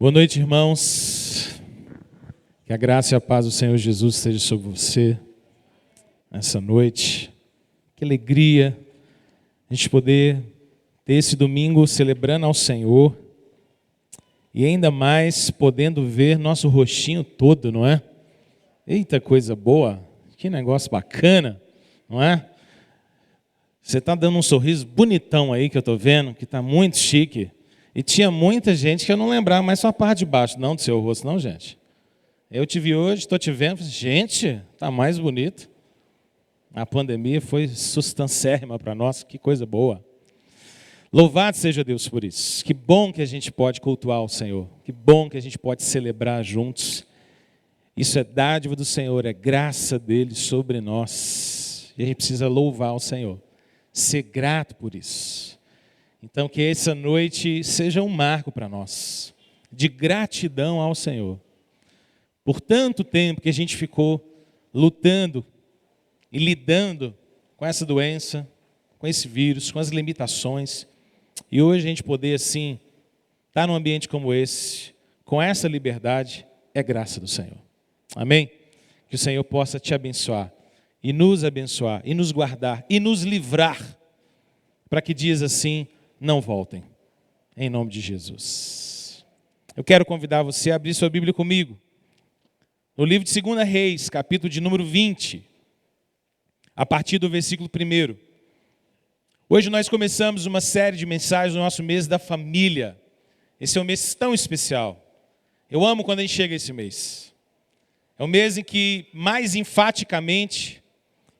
Boa noite, irmãos. Que a graça e a paz do Senhor Jesus esteja sobre você nessa noite. Que alegria a gente poder ter esse domingo celebrando ao Senhor e ainda mais podendo ver nosso rostinho todo, não é? Eita, coisa boa, que negócio bacana, não é? Você está dando um sorriso bonitão aí que eu estou vendo, que está muito chique. E tinha muita gente que eu não lembrava mais só a parte de baixo, não do seu rosto, não, gente. Eu te vi hoje, estou te vendo, gente, está mais bonito. A pandemia foi substanciérrima para nós, que coisa boa. Louvado seja Deus por isso. Que bom que a gente pode cultuar o Senhor. Que bom que a gente pode celebrar juntos. Isso é dádiva do Senhor, é graça dele sobre nós. E a gente precisa louvar o Senhor, ser grato por isso. Então, que essa noite seja um marco para nós, de gratidão ao Senhor. Por tanto tempo que a gente ficou lutando e lidando com essa doença, com esse vírus, com as limitações. E hoje a gente poder, assim, estar num ambiente como esse, com essa liberdade, é graça do Senhor. Amém? Que o Senhor possa te abençoar, e nos guardar, e nos livrar, para que dias assim não voltem, em nome de Jesus. Eu quero convidar você a abrir sua Bíblia comigo, no livro de 2 Reis, capítulo de número 20, a partir do versículo 1. Hoje nós começamos uma série de mensagens no nosso mês da família. Esse é um mês tão especial. Eu amo quando a gente chega a esse mês. É um mês em que mais enfaticamente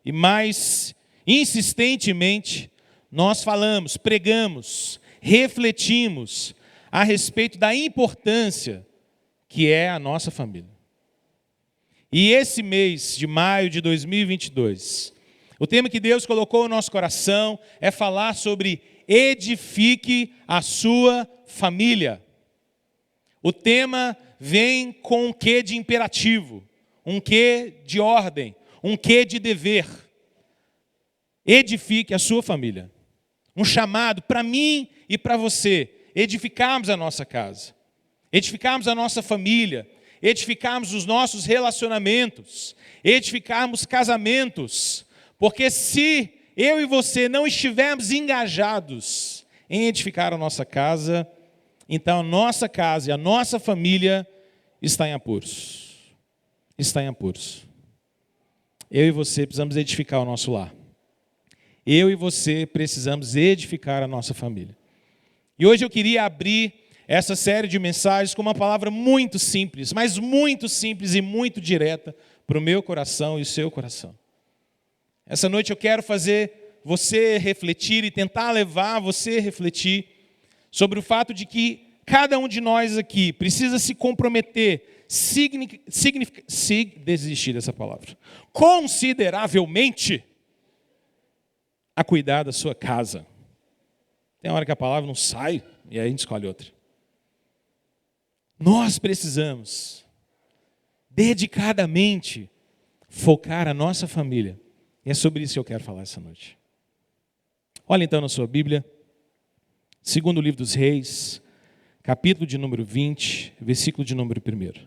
e mais insistentemente nós falamos, pregamos, refletimos a respeito da importância que é a nossa família. E esse mês de maio de 2022, o tema que Deus colocou no nosso coração é falar sobre edifique a sua família. O tema vem com um quê de imperativo, um quê de ordem, um quê de dever. Edifique a sua família. Um chamado para mim e para você, edificarmos a nossa casa, edificarmos a nossa família, edificarmos os nossos relacionamentos, edificarmos casamentos, porque se eu e você não estivermos engajados em edificar a nossa casa, então a nossa casa e a nossa família está em apuros. Está em apuros. Eu e você precisamos edificar o nosso lar. Eu e você precisamos edificar a nossa família. E hoje eu queria abrir essa série de mensagens com uma palavra muito simples, mas muito simples e muito direta para o meu coração e o seu coração. Essa noite eu quero fazer você refletir e tentar levar você a refletir sobre o fato de que cada um de nós aqui precisa se comprometer, desistir dessa palavra, consideravelmente, a cuidar da sua casa. Tem hora que a palavra não sai e aí a gente escolhe outra. Nós precisamos dedicadamente focar a nossa família. E é sobre isso que eu quero falar essa noite. Olha então na sua Bíblia, segundo livro dos Reis, capítulo de número 20, versículo de número 1.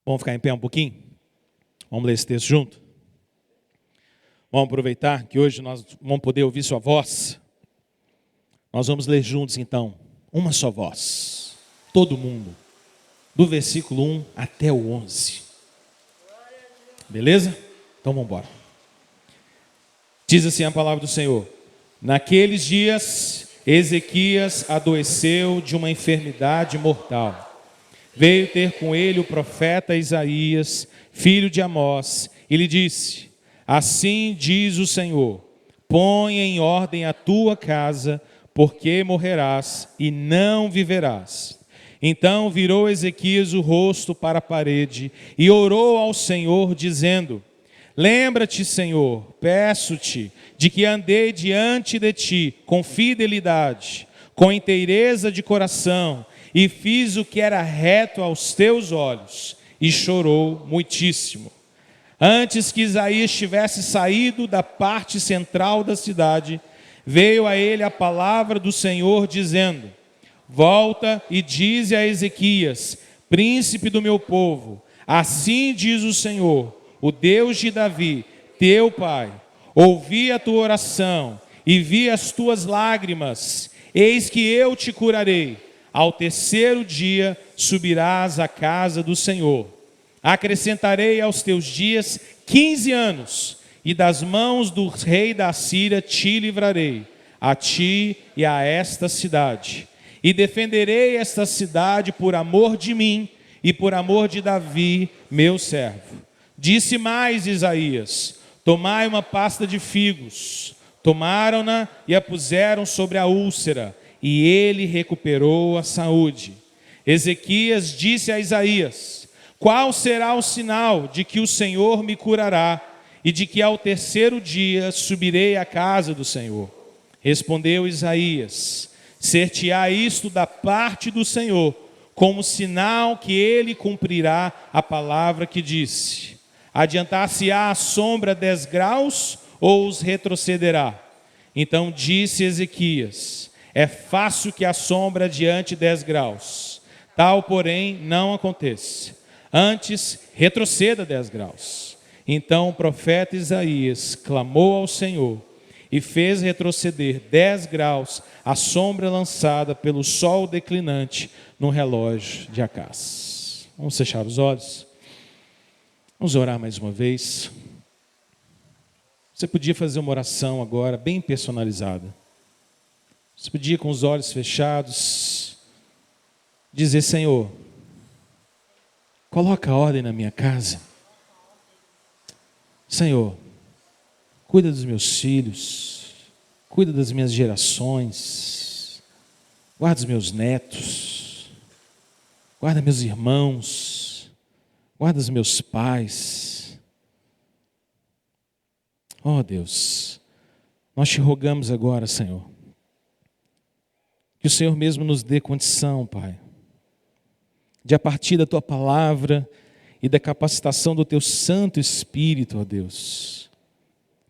Vamos ficar em pé um pouquinho? Vamos ler esse texto junto? Vamos aproveitar que hoje nós vamos poder ouvir sua voz. Nós vamos ler juntos então, uma só voz, todo mundo, do versículo 1 até o 11. Beleza? Então vamos embora. Diz assim a palavra do Senhor: naqueles dias, Ezequias adoeceu de uma enfermidade mortal. Veio ter com ele o profeta Isaías, filho de Amós, e lhe disse: assim diz o Senhor, põe em ordem a tua casa, porque morrerás e não viverás. Então virou Ezequias o rosto para a parede e orou ao Senhor, dizendo: lembra-te, Senhor, peço-te, de que andei diante de ti com fidelidade, com inteireza de coração, e fiz o que era reto aos teus olhos. E chorou muitíssimo. Antes que Isaías tivesse saído da parte central da cidade, veio a ele a palavra do Senhor, dizendo: volta e dize a Ezequias, príncipe do meu povo, assim diz o Senhor, o Deus de Davi, teu pai: ouvi a tua oração e vi as tuas lágrimas, eis que eu te curarei. Ao terceiro dia subirás à casa do Senhor. Acrescentarei aos teus dias 15 anos, e das mãos do rei da Assíria te livrarei, a ti e a esta cidade. E defenderei esta cidade por amor de mim e por amor de Davi, meu servo. Disse mais Isaías: tomai uma pasta de figos. Tomaram-na e a puseram sobre a úlcera, e ele recuperou a saúde. Ezequias disse a Isaías: qual será o sinal de que o Senhor me curará e de que ao terceiro dia subirei à casa do Senhor? Respondeu Isaías: ser-te-á isto da parte do Senhor, como sinal que ele cumprirá a palavra que disse. Adiantar-se-á a sombra 10 graus ou os retrocederá? Então disse Ezequias: é fácil que a sombra adiante 10 graus. Tal, porém, não aconteça. Antes, retroceda 10 graus. Então o profeta Isaías clamou ao Senhor e fez retroceder 10 graus a sombra lançada pelo sol declinante no relógio de Acás. Vamos fechar os olhos. Vamos orar mais uma vez. Você podia fazer uma oração agora, bem personalizada. Você podia, com os olhos fechados, dizer: Senhor, coloca ordem na minha casa. Senhor, cuida dos meus filhos, cuida das minhas gerações, guarda os meus netos, guarda meus irmãos, guarda os meus pais. Oh Deus, nós te rogamos agora, Senhor, que o Senhor mesmo nos dê condição, Pai, de a partir da Tua palavra e da capacitação do Teu Santo Espírito, ó Deus,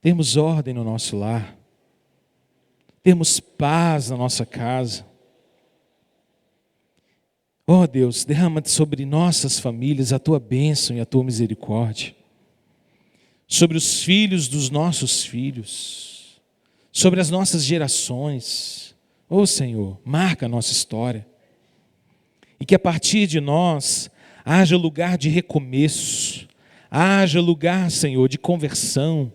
termos ordem no nosso lar, termos paz na nossa casa. Ó Deus, derrama sobre nossas famílias a Tua bênção e a Tua misericórdia, sobre os filhos dos nossos filhos, sobre as nossas gerações. Ó Senhor, marca a nossa história, e que a partir de nós haja lugar de recomeço, haja lugar, Senhor, de conversão,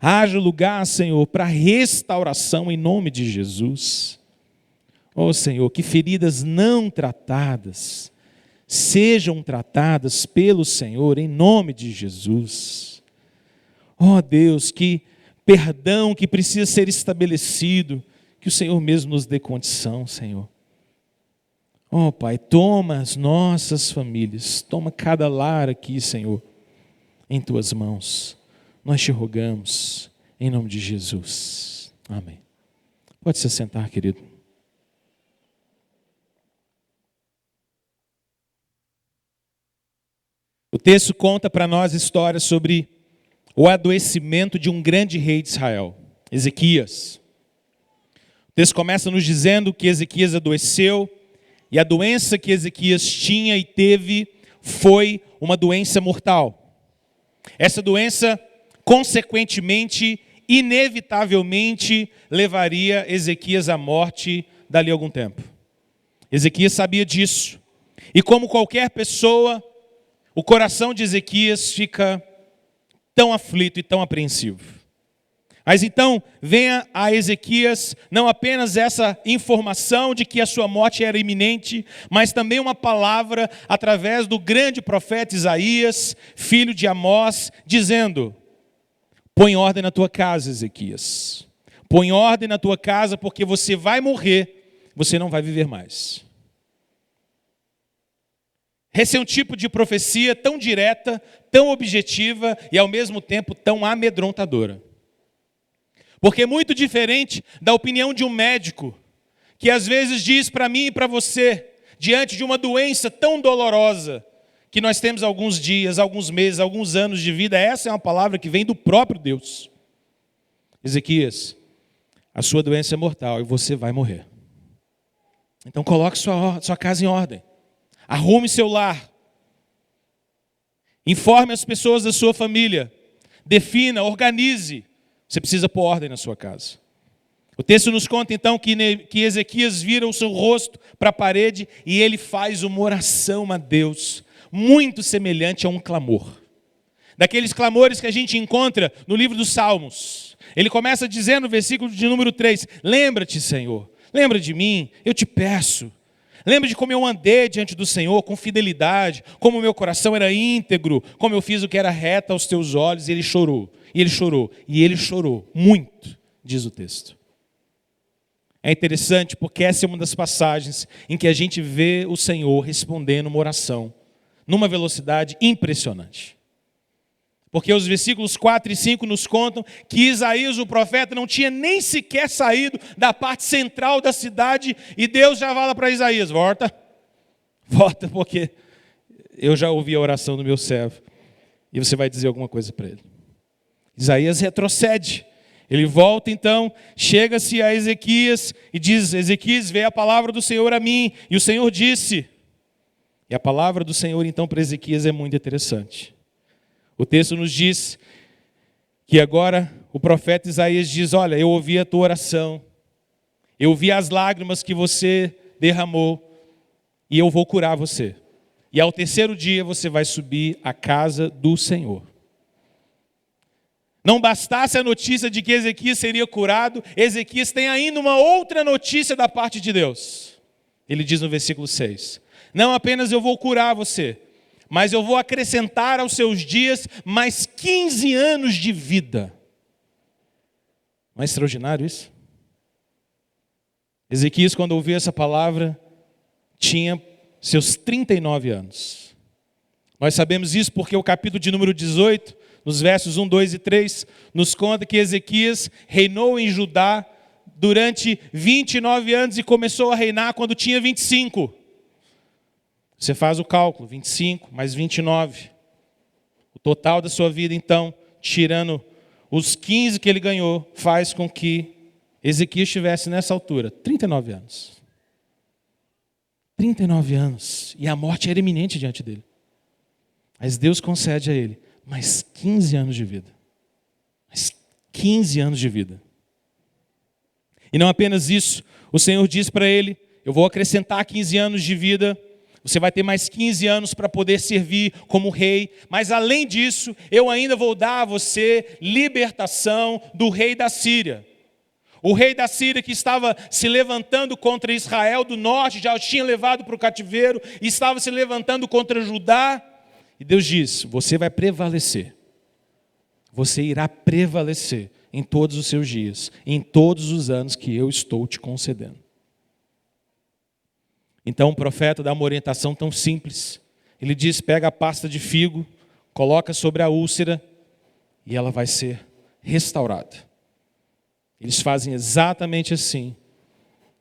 haja lugar, Senhor, para restauração em nome de Jesus. Ó Senhor, que feridas não tratadas sejam tratadas pelo Senhor em nome de Jesus. Ó Deus, que perdão que precisa ser estabelecido, que o Senhor mesmo nos dê condição, Senhor. Ó Pai, toma as nossas famílias, toma cada lar aqui, Senhor, em Tuas mãos. Nós te rogamos, em nome de Jesus. Amém. Pode se sentar, querido. O texto conta para nós histórias sobre o adoecimento de um grande rei de Israel, Ezequias. O texto começa nos dizendo que Ezequias adoeceu, e a doença que Ezequias tinha e teve foi uma doença mortal. Essa doença, consequentemente, inevitavelmente, levaria Ezequias à morte dali a algum tempo. Ezequias sabia disso. E como qualquer pessoa, o coração de Ezequias fica tão aflito e tão apreensivo. Mas então, venha a Ezequias não apenas essa informação de que a sua morte era iminente, mas também uma palavra através do grande profeta Isaías, filho de Amós, dizendo: põe ordem na tua casa, Ezequias. Põe ordem na tua casa, porque você vai morrer, você não vai viver mais. Esse é um tipo de profecia tão direta, tão objetiva e ao mesmo tempo tão amedrontadora. Porque é muito diferente da opinião de um médico, que às vezes diz para mim e para você, diante de uma doença tão dolorosa, que nós temos alguns dias, alguns meses, alguns anos de vida. Essa é uma palavra que vem do próprio Deus. Ezequias, a sua doença é mortal e você vai morrer. Então coloque sua casa em ordem. Arrume seu lar. Informe as pessoas da sua família. Defina, organize. Você precisa pôr ordem na sua casa. O texto nos conta então que Ezequias vira o seu rosto para a parede e ele faz uma oração a Deus, muito semelhante a um clamor. Daqueles clamores que a gente encontra no livro dos Salmos. Ele começa dizendo no versículo de número 3, lembra-te, Senhor, lembra de mim, eu te peço. Lembra de como eu andei diante do Senhor com fidelidade, como o meu coração era íntegro, como eu fiz o que era reto aos teus olhos. E ele chorou, e ele chorou, e ele chorou muito, diz o texto. É interessante porque essa é uma das passagens em que a gente vê o Senhor respondendo uma oração numa velocidade impressionante. Porque os versículos 4 e 5 nos contam que Isaías, o profeta, não tinha nem sequer saído da parte central da cidade e Deus já fala para Isaías, volta, porque eu já ouvi a oração do meu servo e você vai dizer alguma coisa para ele. Isaías retrocede. Ele volta então, chega-se a Ezequias e diz, Ezequias, veio a palavra do Senhor a mim. E o Senhor disse. E a palavra do Senhor então para Ezequias é muito interessante. O texto nos diz que agora o profeta Isaías diz, olha, eu ouvi a tua oração. Eu vi as lágrimas que você derramou e eu vou curar você. E ao terceiro dia você vai subir à casa do Senhor. Não bastasse a notícia de que Ezequias seria curado, Ezequias tem ainda uma outra notícia da parte de Deus. Ele diz no versículo 6, não apenas eu vou curar você, mas eu vou acrescentar aos seus dias mais 15 anos de vida. Não é extraordinário isso? Ezequias, quando ouviu essa palavra, tinha seus 39 anos. Nós sabemos isso porque o capítulo de número 18, nos versos 1, 2 e 3, nos conta que Ezequias reinou em Judá durante 29 anos e começou a reinar quando tinha 25. Você faz o cálculo, 25 mais 29. O total da sua vida, então, tirando os 15 que ele ganhou, faz com que Ezequias estivesse nessa altura, 39 anos. 39 anos. E a morte era iminente diante dele. Mas Deus concede a ele mais 15 anos de vida. Mais 15 anos de vida. E não apenas isso, o Senhor diz para ele, eu vou acrescentar 15 anos de vida, você vai ter mais 15 anos para poder servir como rei, mas além disso, eu ainda vou dar a você libertação do rei da Síria. O rei da Síria que estava se levantando contra Israel do norte, já os tinha levado para o cativeiro, e estava se levantando contra Judá. E Deus diz, você vai prevalecer. Você irá prevalecer em todos os seus dias, em todos os anos que eu estou te concedendo. Então o profeta dá uma orientação tão simples. Ele diz, pega a pasta de figo, coloca sobre a úlcera e ela vai ser restaurada. Eles fazem exatamente assim.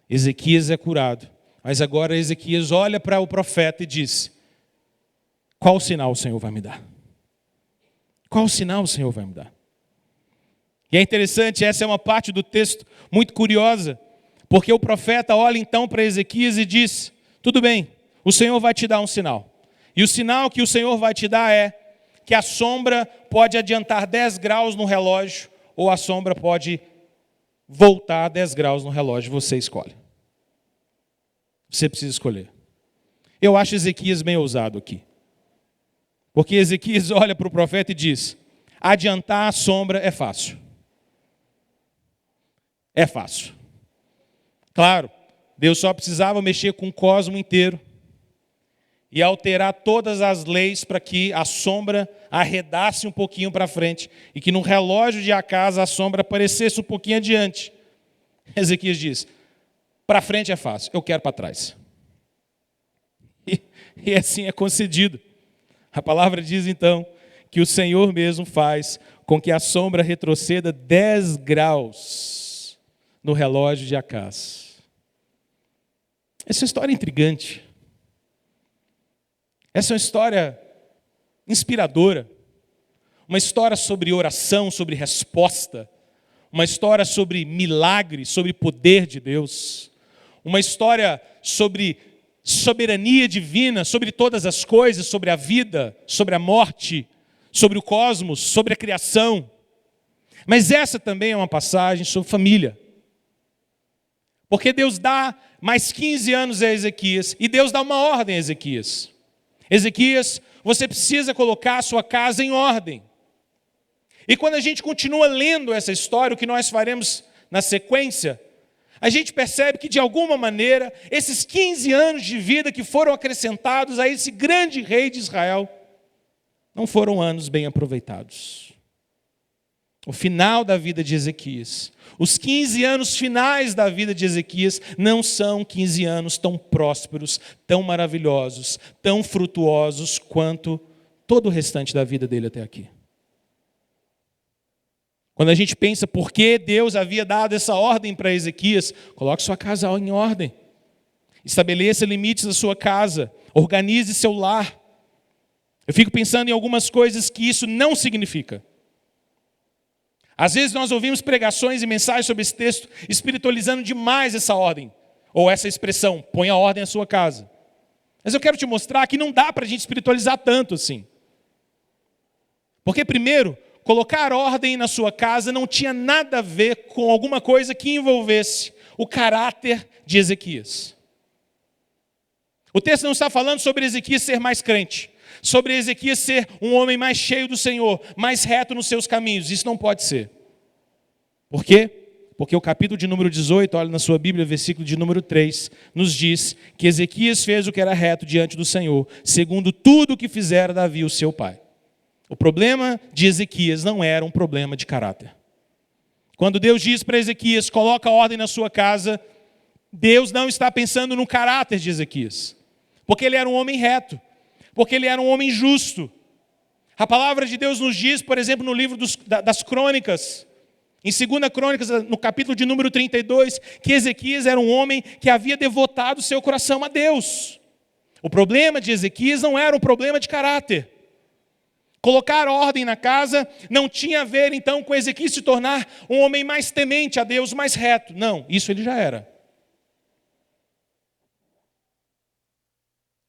Ezequias é curado. Mas agora Ezequias olha para o profeta e diz, qual sinal o Senhor vai me dar? Qual sinal o Senhor vai me dar? E é interessante, essa é uma parte do texto muito curiosa, porque o profeta olha então para Ezequias e diz, tudo bem, o Senhor vai te dar um sinal. E o sinal que o Senhor vai te dar é que a sombra pode adiantar 10 graus no relógio, ou a sombra pode voltar 10 graus no relógio, você escolhe. Você precisa escolher. Eu acho Ezequias bem ousado aqui. Porque Ezequias olha para o profeta e diz, adiantar a sombra é fácil. É fácil. Claro, Deus só precisava mexer com o cosmo inteiro e alterar todas as leis para que a sombra arredasse um pouquinho para frente e que no relógio de Acas a sombra aparecesse um pouquinho adiante. Ezequias diz, para frente é fácil, eu quero para trás. E assim é concedido. A palavra diz então que o Senhor mesmo faz com que a sombra retroceda 10 graus no relógio de Acas. Essa é uma história intrigante. Essa é uma história inspiradora. Uma história sobre oração, sobre resposta. uma história sobre milagre, sobre poder de Deus, uma história sobre soberania divina, sobre todas as coisas, sobre a vida, sobre a morte, sobre o cosmos, sobre a criação. Mas essa também é uma passagem sobre família. Porque Deus dá mais 15 anos a Ezequias, e Deus dá uma ordem a Ezequias. Ezequias, você precisa colocar a sua casa em ordem. E quando a gente continua lendo essa história, o que nós faremos na sequência, a gente percebe que de alguma maneira, esses 15 anos de vida que foram acrescentados a esse grande rei de Israel, não foram anos bem aproveitados. O final da vida de Ezequias, os 15 anos finais da vida de Ezequias, não são 15 anos tão prósperos, tão maravilhosos, tão frutuosos quanto todo o restante da vida dele até aqui. Quando a gente pensa por que Deus havia dado essa ordem para Ezequias, coloque sua casa em ordem, estabeleça limites da sua casa, organize seu lar. Eu fico pensando em algumas coisas que isso não significa. Às vezes nós ouvimos pregações e mensagens sobre esse texto, espiritualizando demais essa ordem, ou essa expressão, põe a ordem na sua casa. Mas eu quero te mostrar que não dá para a gente espiritualizar tanto assim. Porque primeiro, colocar ordem na sua casa não tinha nada a ver com alguma coisa que envolvesse o caráter de Ezequias. O texto não está falando sobre Ezequias ser mais crente, sobre Ezequias ser um homem mais cheio do Senhor, mais reto nos seus caminhos. Isso não pode ser. Por quê? Porque o capítulo de número 18, olha na sua Bíblia, versículo de número 3, nos diz que Ezequias fez o que era reto diante do Senhor, segundo tudo o que fizera Davi, o seu pai. O problema de Ezequias não era um problema de caráter. Quando Deus diz para Ezequias, coloca ordem na sua casa, Deus não está pensando no caráter de Ezequias, porque ele era um homem reto, porque ele era um homem justo. A palavra de Deus nos diz, por exemplo, no livro das Crônicas, em 2 Crônicas, no capítulo de número 32, que Ezequias era um homem que havia devotado seu coração a Deus. O problema de Ezequias não era um problema de caráter. Colocar ordem na casa não tinha a ver, então, com Ezequias se tornar um homem mais temente a Deus, mais reto. Não, isso ele já era.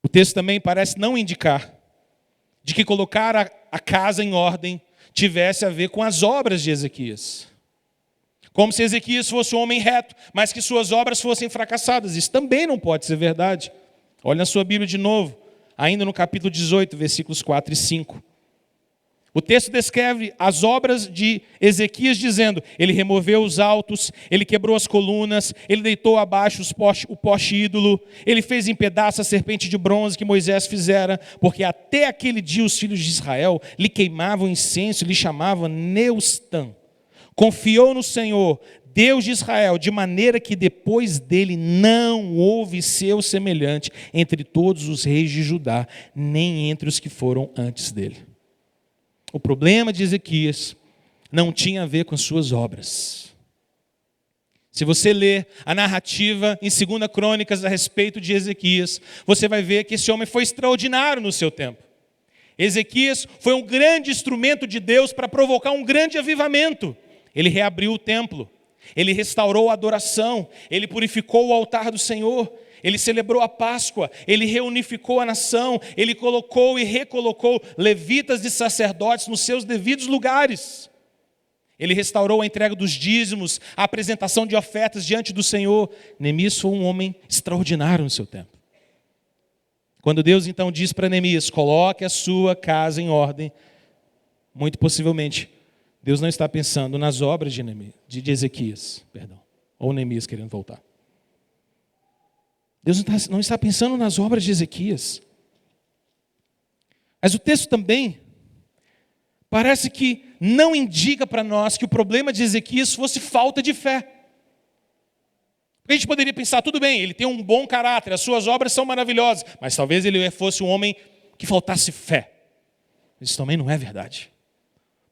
O texto também parece não indicar de que colocar a casa em ordem tivesse a ver com as obras de Ezequias. Como se Ezequias fosse um homem reto, mas que suas obras fossem fracassadas. Isso também não pode ser verdade. Olha na sua Bíblia de novo, ainda no capítulo 18, versículos 4 e 5. O texto descreve as obras de Ezequias dizendo, ele removeu os altos, ele quebrou as colunas, ele deitou abaixo o poste ídolo, ele fez em pedaços a serpente de bronze que Moisés fizera, porque até aquele dia os filhos de Israel lhe queimavam incenso e lhe chamavam Neustã. Confiou no Senhor, Deus de Israel, de maneira que depois dele não houve seu semelhante entre todos os reis de Judá, nem entre os que foram antes dele. O problema de Ezequias não tinha a ver com suas obras. Se você ler a narrativa em 2 Crônicas a respeito de Ezequias, você vai ver que esse homem foi extraordinário no seu tempo. Ezequias foi um grande instrumento de Deus para provocar um grande avivamento. Ele reabriu o templo, ele restaurou a adoração, ele purificou o altar do Senhor, ele celebrou a Páscoa, ele reunificou a nação, ele colocou e recolocou levitas e sacerdotes nos seus devidos lugares. Ele restaurou a entrega dos dízimos, a apresentação de ofertas diante do Senhor. Neemias foi um homem extraordinário no seu tempo. Quando Deus então diz para Neemias, coloque a sua casa em ordem, muito possivelmente, Deus não está pensando nas obras de Ezequias, ou Neemias querendo voltar. Deus não está pensando nas obras de Ezequias. Mas o texto também parece que não indica para nós que o problema de Ezequias fosse falta de fé. Porque a gente poderia pensar, tudo bem, ele tem um bom caráter, as suas obras são maravilhosas, mas talvez ele fosse um homem que faltasse fé. Isso também não é verdade.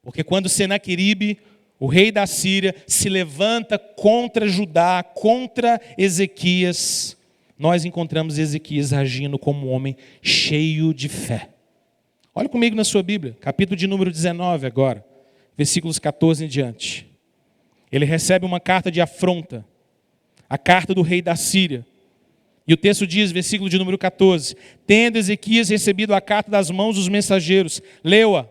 Porque quando Senaqueribe, o rei da Síria, se levanta contra Judá, contra Ezequias, nós encontramos Ezequias agindo como um homem cheio de fé. Olha comigo na sua Bíblia, capítulo de número 19 agora, versículos 14 em diante. Ele recebe uma carta de afronta, a carta do rei da Síria. E o texto diz, versículo de número 14: tendo Ezequias recebido a carta das mãos dos mensageiros, leu-a.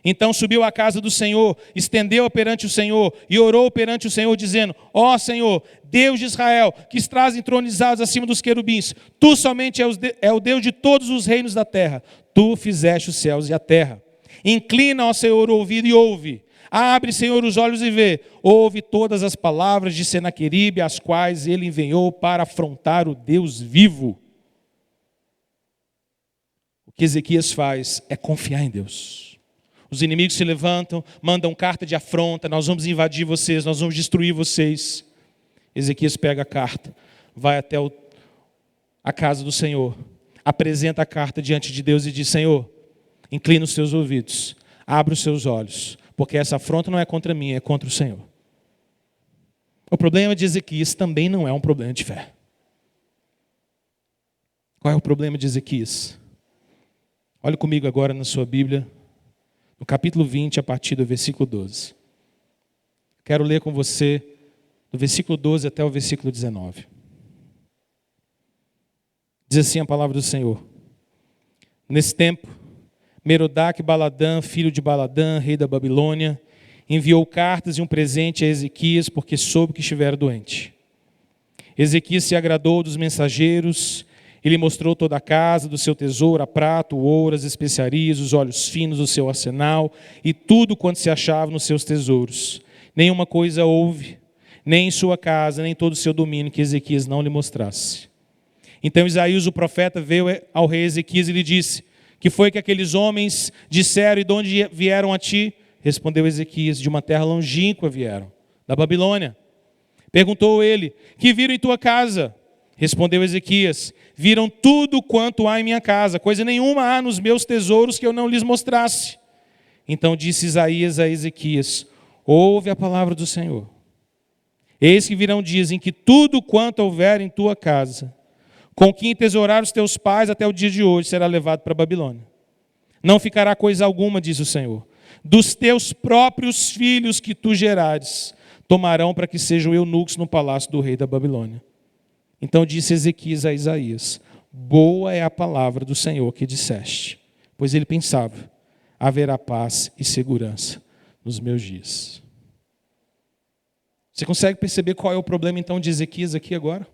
Então subiu à casa do Senhor, estendeu-a perante o Senhor e orou perante o Senhor, dizendo: ó Senhor, Deus de Israel, que estás entronizados acima dos querubins, tu somente é o Deus de todos os reinos da terra. Tu fizeste os céus e a terra. Inclina, ó Senhor, o ouvido e ouve. Abre, Senhor, os olhos e vê. Ouve todas as palavras de Senaqueribe, as quais ele enviou para afrontar o Deus vivo. O que Ezequias faz é confiar em Deus. Os inimigos se levantam, mandam carta de afronta: nós vamos invadir vocês, nós vamos destruir vocês. Ezequias pega a carta, vai até a casa do Senhor, apresenta a carta diante de Deus e diz: Senhor, inclina os seus ouvidos, abre os seus olhos, porque essa afronta não é contra mim, é contra o Senhor. O problema de Ezequias também não é um problema de fé. Qual é o problema de Ezequias? Olhe comigo agora na sua Bíblia, no capítulo 20, a partir do versículo 12. Quero ler com você do versículo 12 até o versículo 19. Diz assim a palavra do Senhor: nesse tempo, Merodach-Baladã, filho de Baladã, rei da Babilônia, enviou cartas e um presente a Ezequias, porque soube que estivera doente. Ezequias se agradou dos mensageiros e lhe mostrou toda a casa do seu tesouro, a prata, o ouro, as especiarias, os óleos finos do seu arsenal e tudo quanto se achava nos seus tesouros. Nenhuma coisa houve, nem em sua casa, nem em todo o seu domínio, que Ezequias não lhe mostrasse. Então Isaías, o profeta, veio ao rei Ezequias e lhe disse: que foi que aqueles homens disseram e de onde vieram a ti? Respondeu Ezequias: de uma terra longínqua vieram, da Babilônia. Perguntou ele: que viram em tua casa? Respondeu Ezequias: viram tudo quanto há em minha casa, coisa nenhuma há nos meus tesouros que eu não lhes mostrasse. Então disse Isaías a Ezequias: ouve a palavra do Senhor. Eis que virão dias em que tudo quanto houver em tua casa, com que entesouraram os teus pais até o dia de hoje, será levado para a Babilônia. Não ficará coisa alguma, diz o Senhor. Dos teus próprios filhos que tu gerares, tomarão para que sejam eunucos no palácio do rei da Babilônia. Então disse Ezequias a Isaías: boa é a palavra do Senhor que disseste. Pois ele pensava: haverá paz e segurança nos meus dias. Você consegue perceber qual é o problema então de Ezequias aqui agora?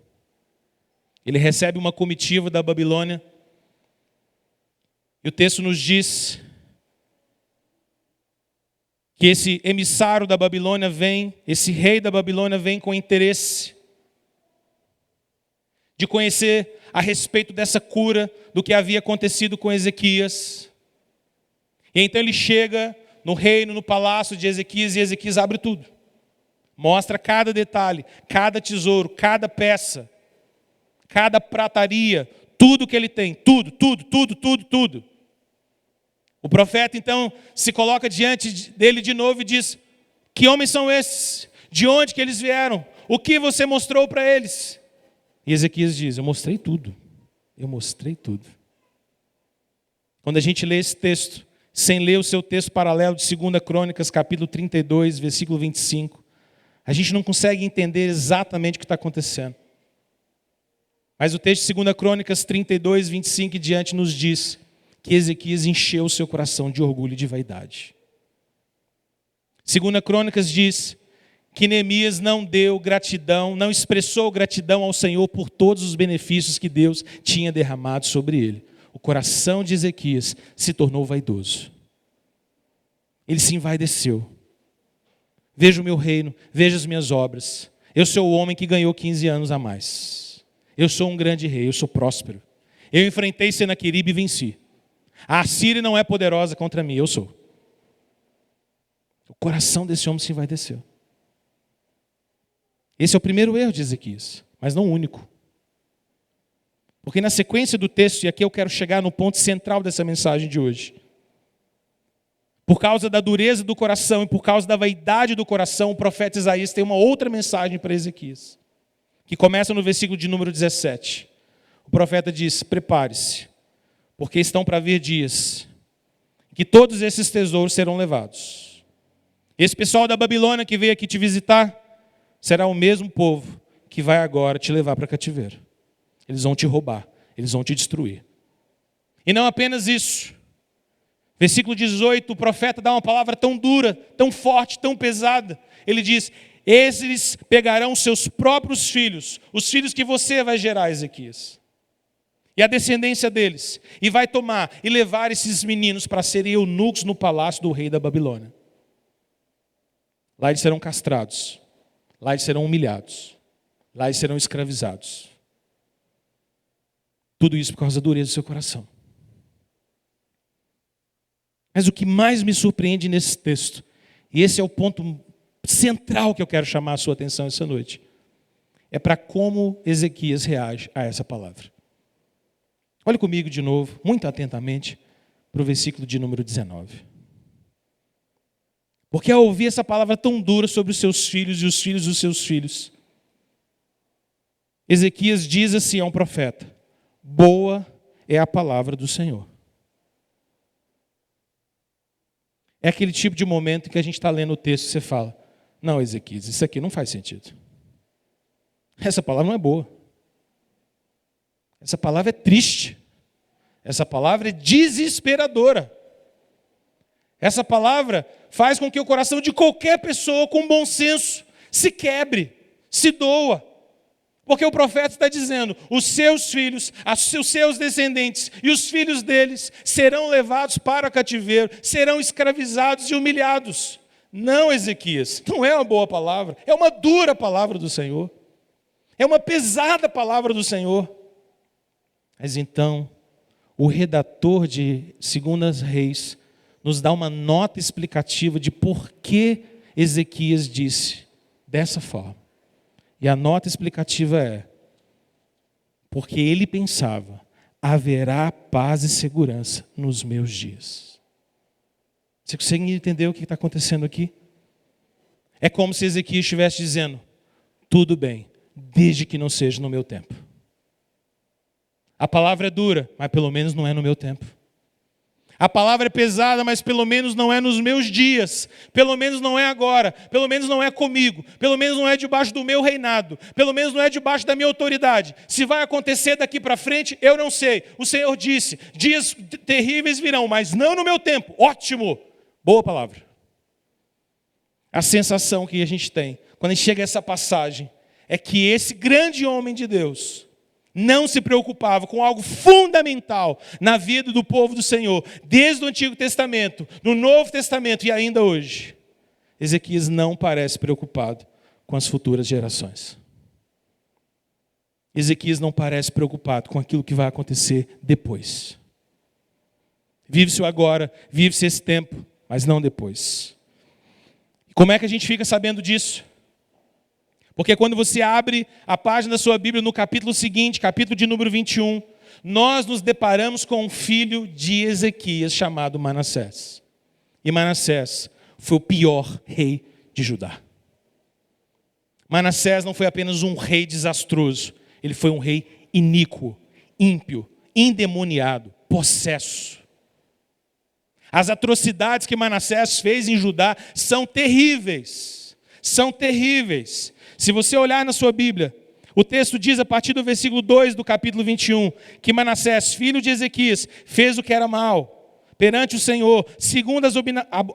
Ele recebe uma comitiva da Babilônia. E o texto nos diz que esse emissário da Babilônia vem, esse rei da Babilônia vem com interesse de conhecer a respeito dessa cura, do que havia acontecido com Ezequias. E então ele chega no reino, no palácio de Ezequias, e Ezequias abre tudo. Mostra cada detalhe, cada tesouro, cada peça, cada prataria, tudo que ele tem, tudo. O profeta então se coloca diante dele de novo e diz: que homens são esses? De onde que eles vieram? O que você mostrou para eles? E Ezequias diz: eu mostrei tudo. Quando a gente lê esse texto, sem ler o seu texto paralelo de 2 Crônicas, capítulo 32, versículo 25, a gente não consegue entender exatamente o que está acontecendo. Mas o texto de 2 Crônicas 32, 25 e diante nos diz que Ezequias encheu o seu coração de orgulho e de vaidade. 2 Crônicas diz que Neemias não deu gratidão, não expressou gratidão ao Senhor por todos os benefícios que Deus tinha derramado sobre ele. O coração de Ezequias se tornou vaidoso. Ele se envaideceu. Veja o meu reino, veja as minhas obras. Eu sou o homem que ganhou 15 anos a mais. Eu sou um grande rei, eu sou próspero. Eu enfrentei Senaqueribe e venci. A Assíria não é poderosa contra mim, eu sou. O coração desse homem se envaideceu. Esse é o primeiro erro de Ezequias, mas não o único. Porque na sequência do texto, e aqui eu quero chegar no ponto central dessa mensagem de hoje, por causa da dureza do coração e por causa da vaidade do coração, o profeta Isaías tem uma outra mensagem para Ezequias, que começa no versículo de número 17. O profeta diz: prepare-se, porque estão para vir dias que todos esses tesouros serão levados. Esse pessoal da Babilônia que veio aqui te visitar será o mesmo povo que vai agora te levar para cativeiro. Eles vão te roubar, eles vão te destruir. E não apenas isso. Versículo 18, o profeta dá uma palavra tão dura, tão forte, tão pesada. Ele diz: eles pegarão seus próprios filhos, os filhos que você vai gerar, Ezequias, e a descendência deles, e vai tomar e levar esses meninos para serem eunucos no palácio do rei da Babilônia. Lá eles serão castrados, lá eles serão humilhados, lá eles serão escravizados. Tudo isso por causa da dureza do seu coração. Mas o que mais me surpreende nesse texto, e esse é o ponto central que eu quero chamar a sua atenção essa noite, é para como Ezequias reage a essa palavra. Olhe comigo de novo, muito atentamente, para o versículo de número 19. Porque ao ouvir essa palavra tão dura sobre os seus filhos e os filhos dos seus filhos, Ezequias diz assim a um profeta: boa é a palavra do Senhor. É aquele tipo de momento em que a gente está lendo o texto e você fala: não, Ezequias, isso aqui não faz sentido. Essa palavra não é boa. Essa palavra é triste. Essa palavra é desesperadora. Essa palavra faz com que o coração de qualquer pessoa com bom senso se quebre, se doa. Porque o profeta está dizendo: os seus filhos, os seus descendentes e os filhos deles serão levados para o cativeiro, serão escravizados e humilhados. Não, Ezequias, não é uma boa palavra, é uma dura palavra do Senhor. É uma pesada palavra do Senhor. Mas então, o redator de 2 Reis nos dá uma nota explicativa de por que Ezequias disse dessa forma. E a nota explicativa é: porque ele pensava, haverá paz e segurança nos meus dias. Você consegue entender o que está acontecendo aqui? É como se Ezequias estivesse dizendo: tudo bem, desde que não seja no meu tempo. A palavra é dura, mas pelo menos não é no meu tempo. A palavra é pesada, mas pelo menos não é nos meus dias. Pelo menos não é agora. Pelo menos não é comigo. Pelo menos não é debaixo do meu reinado. Pelo menos não é debaixo da minha autoridade. Se vai acontecer daqui para frente, eu não sei. O Senhor disse: dias terríveis virão, mas não no meu tempo. Ótimo! Boa palavra. A sensação que a gente tem quando a gente chega a essa passagem é que esse grande homem de Deus não se preocupava com algo fundamental na vida do povo do Senhor, desde o Antigo Testamento, no Novo Testamento e ainda hoje. Ezequias não parece preocupado com as futuras gerações. Ezequias não parece preocupado com aquilo que vai acontecer depois. Vive-se o agora, vive-se esse tempo, mas não depois. Como é que a gente fica sabendo disso? Porque quando você abre a página da sua Bíblia no capítulo seguinte, capítulo de número 21, nós nos deparamos com um filho de Ezequias chamado Manassés. E Manassés foi o pior rei de Judá. Manassés não foi apenas um rei desastroso, ele foi um rei iníquo, ímpio, endemoniado, possesso. As atrocidades que Manassés fez em Judá são terríveis. São terríveis. Se você olhar na sua Bíblia, o texto diz a partir do versículo 2 do capítulo 21, que Manassés, filho de Ezequias, fez o que era mal perante o Senhor, segundo as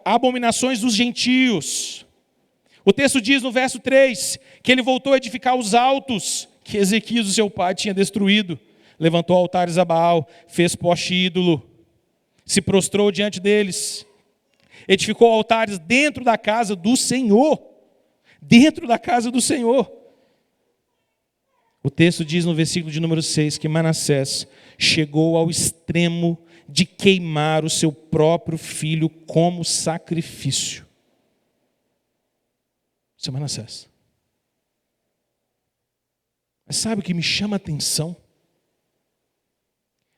abominações dos gentios. O texto diz no verso 3, que ele voltou a edificar os altos que Ezequias, o seu pai, tinha destruído. Levantou altares a Baal, fez poste ídolo, se prostrou diante deles, edificou altares dentro da casa do Senhor. Dentro da casa do Senhor. O texto diz no versículo de número 6 que Manassés chegou ao extremo de queimar o seu próprio filho como sacrifício. Isso é Manassés. Mas sabe o que me chama a atenção?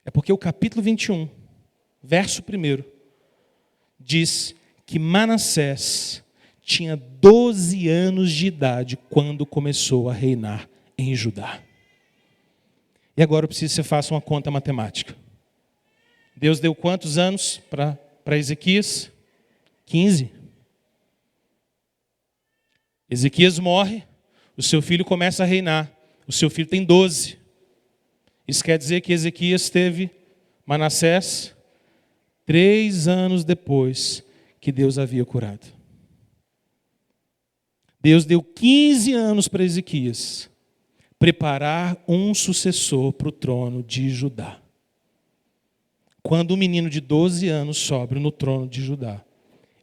É porque o capítulo 21, verso 1, diz que Manassés tinha 12 anos de idade quando começou a reinar em Judá. E agora eu preciso que você faça uma conta matemática. Deus deu quantos anos para Ezequias? 15. Ezequias morre, o seu filho começa a reinar. O seu filho tem 12. Isso quer dizer que Ezequias teve Manassés 3 anos depois que Deus havia curado. Deus deu 15 anos para Ezequias preparar um sucessor para o trono de Judá. Quando um menino de 12 anos sobe no trono de Judá,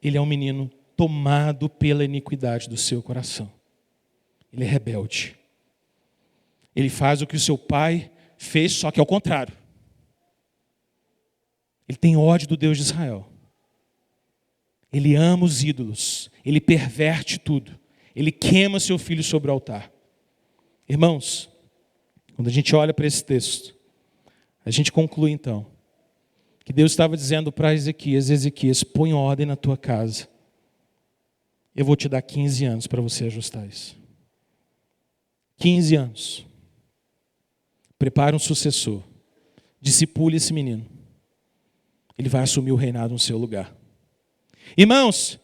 ele é um menino tomado pela iniquidade do seu coração. Ele é rebelde. Ele faz o que o seu pai fez, só que ao contrário. Ele tem ódio do Deus de Israel. Ele ama os ídolos. Ele perverte tudo. Ele queima seu filho sobre o altar. Irmãos, quando a gente olha para esse texto, a gente conclui então que Deus estava dizendo para Ezequias: Ezequias, põe ordem na tua casa. Eu vou te dar 15 anos para você ajustar isso. 15 anos. Prepare um sucessor. Discipule esse menino. Ele vai assumir o reinado no seu lugar. Irmãos,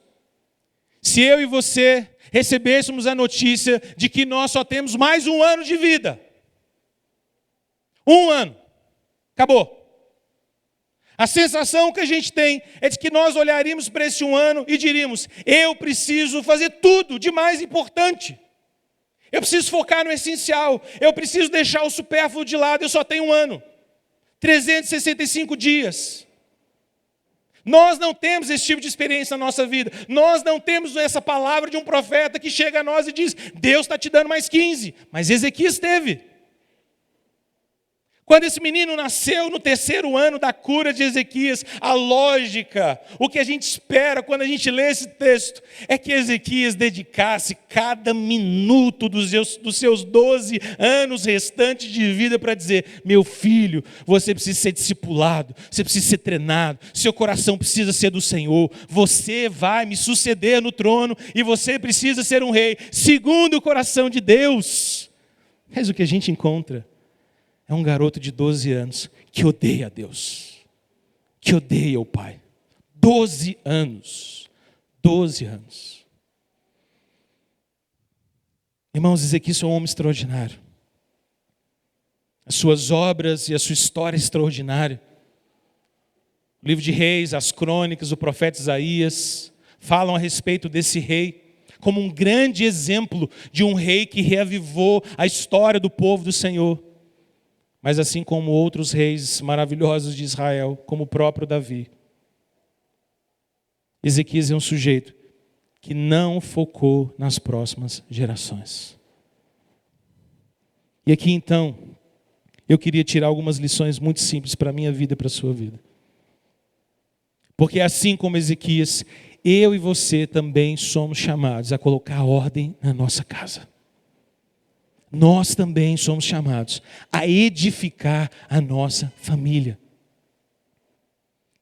se eu e você recebêssemos a notícia de que nós só temos mais 1 ano de vida. 1 ano. Acabou. A sensação que a gente tem é de que nós olharíamos para esse 1 ano e diríamos: eu preciso fazer tudo de mais importante. Eu preciso focar no essencial. Eu preciso deixar o supérfluo de lado. Eu só tenho 1 ano. 365 dias. Nós não temos esse tipo de experiência na nossa vida. Nós não temos essa palavra de um profeta que chega a nós e diz: Deus está te dando mais 15. Mas Ezequias teve. Quando esse menino nasceu no 3º ano da cura de Ezequias, a lógica, o que a gente espera quando a gente lê esse texto, é que Ezequias dedicasse cada minuto dos seus 12 anos restantes de vida para dizer: meu filho, você precisa ser discipulado, você precisa ser treinado, seu coração precisa ser do Senhor, você vai me suceder no trono e você precisa ser um rei segundo o coração de Deus. Mas o que a gente encontra é um garoto de 12 anos que odeia a Deus, que odeia o Pai. 12 anos. 12 anos. Irmãos, Ezequias é um homem extraordinário. As suas obras e a sua história é extraordinária. O livro de Reis, as crônicas, o profeta Isaías falam a respeito desse rei como um grande exemplo de um rei que reavivou a história do povo do Senhor. Mas assim como outros reis maravilhosos de Israel, como o próprio Davi, Ezequias é um sujeito que não focou nas próximas gerações. E aqui então, eu queria tirar algumas lições muito simples para a minha vida e para a sua vida. Porque assim como Ezequias, eu e você também somos chamados a colocar ordem na nossa casa. Nós também somos chamados a edificar a nossa família.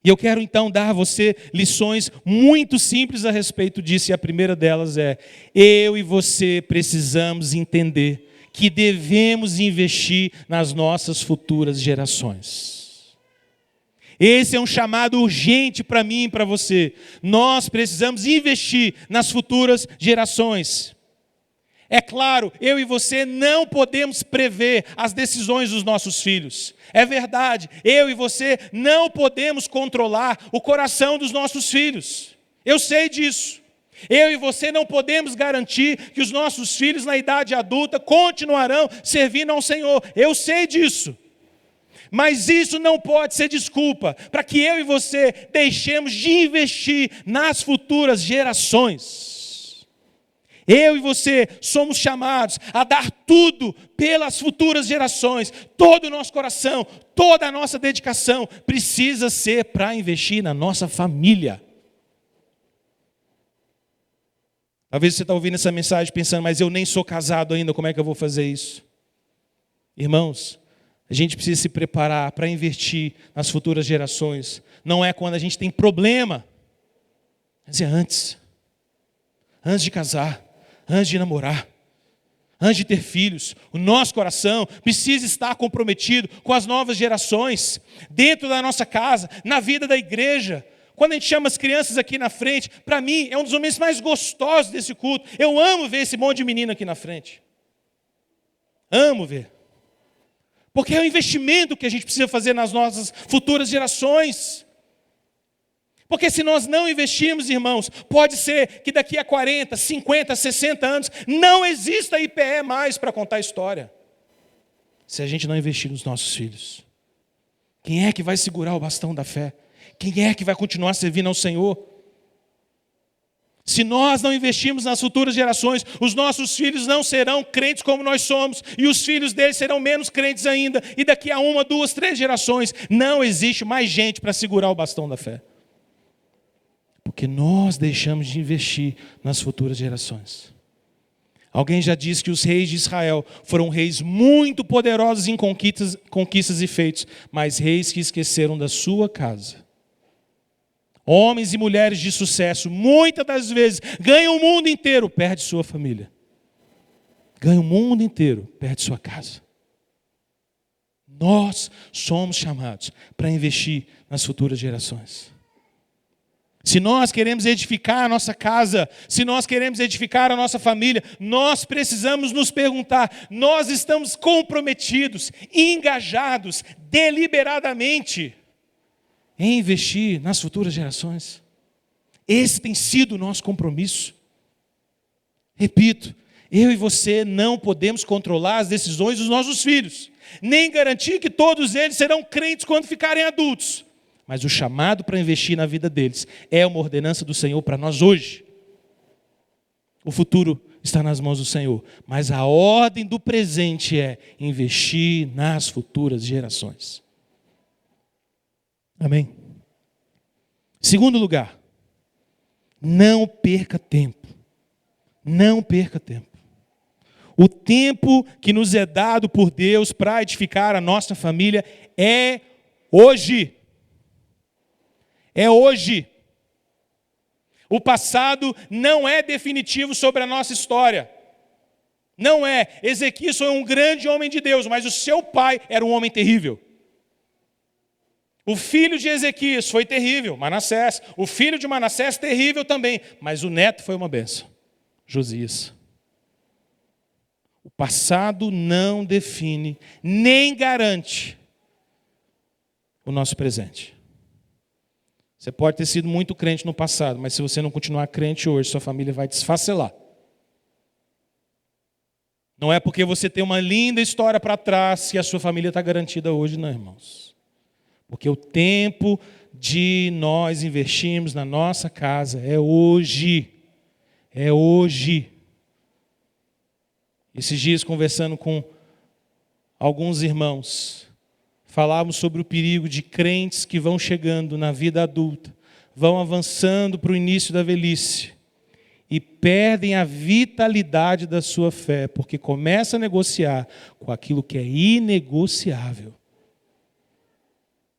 E eu quero então dar a você lições muito simples a respeito disso. E a primeira delas é: eu e você precisamos entender que devemos investir nas nossas futuras gerações. Esse é um chamado urgente para mim e para você. Nós precisamos investir nas futuras gerações. É claro, eu e você não podemos prever as decisões dos nossos filhos. É verdade, eu e você não podemos controlar o coração dos nossos filhos. Eu sei disso. Eu e você não podemos garantir que os nossos filhos na idade adulta continuarão servindo ao Senhor. Eu sei disso. Mas isso não pode ser desculpa para que eu e você deixemos de investir nas futuras gerações. Eu e você somos chamados a dar tudo pelas futuras gerações. Todo o nosso coração, toda a nossa dedicação precisa ser para investir na nossa família. Talvez você está ouvindo essa mensagem pensando: mas eu nem sou casado ainda, como é que eu vou fazer isso? Irmãos, a gente precisa se preparar para investir nas futuras gerações. Não é quando a gente tem problema, mas é antes de casar. Antes de namorar, antes de ter filhos, o nosso coração precisa estar comprometido com as novas gerações, dentro da nossa casa, na vida da igreja, Quando a gente chama as crianças aqui na frente, para mim é um dos momentos mais gostosos desse culto. Eu amo ver esse monte de menino aqui na frente. Amo ver. Porque é um investimento que a gente precisa fazer nas nossas futuras gerações. Porque se nós não investirmos, irmãos, pode ser que daqui a 40, 50, 60 anos não exista IPE mais para contar a história. Se a gente não investir nos nossos filhos. Quem é que vai segurar o bastão da fé? Quem é que vai continuar servindo ao Senhor? Se nós não investirmos nas futuras gerações, os nossos filhos não serão crentes como nós somos, e os filhos deles serão menos crentes ainda, e daqui a 1, 2, 3 gerações, não existe mais gente para segurar o bastão da fé. Porque nós deixamos de investir nas futuras gerações. Alguém já disse que os reis de Israel foram reis muito poderosos em conquistas e feitos, mas reis que esqueceram da sua casa. Homens e mulheres de sucesso, muitas das vezes, ganham o mundo inteiro, perde sua família. Ganham o mundo inteiro, perde sua casa. Nós somos chamados para investir nas futuras gerações. Se nós queremos edificar a nossa casa, se nós queremos edificar a nossa família, nós precisamos nos perguntar, nós estamos comprometidos, engajados, deliberadamente, em investir nas futuras gerações? Esse tem sido o nosso compromisso. Repito, eu e você não podemos controlar as decisões dos nossos filhos, nem garantir que todos eles serão crentes quando ficarem adultos. Mas o chamado para investir na vida deles é uma ordenança do Senhor para nós hoje. O futuro está nas mãos do Senhor, mas a ordem do presente é investir nas futuras gerações. Amém? Segundo lugar, não perca tempo. Não perca tempo. O tempo que nos é dado por Deus para edificar a nossa família é hoje. É hoje. O passado não é definitivo sobre a nossa história. Não é. Ezequias foi um grande homem de Deus, mas o seu pai era um homem terrível. O filho de Ezequias foi terrível, Manassés. O filho de Manassés, terrível também. Mas o neto foi uma bênção, Josias. O passado não define, nem garante o nosso presente. Você pode ter sido muito crente no passado, mas se você não continuar crente hoje, sua família vai desfacelar. Não é porque você tem uma linda história para trás que a sua família está garantida hoje, não, irmãos. Porque o tempo de nós investirmos na nossa casa é hoje. É hoje. Esses dias, conversando com alguns irmãos, falávamos sobre o perigo de crentes que vão chegando na vida adulta, vão avançando para o início da velhice e perdem a vitalidade da sua fé, porque começa a negociar com aquilo que é inegociável.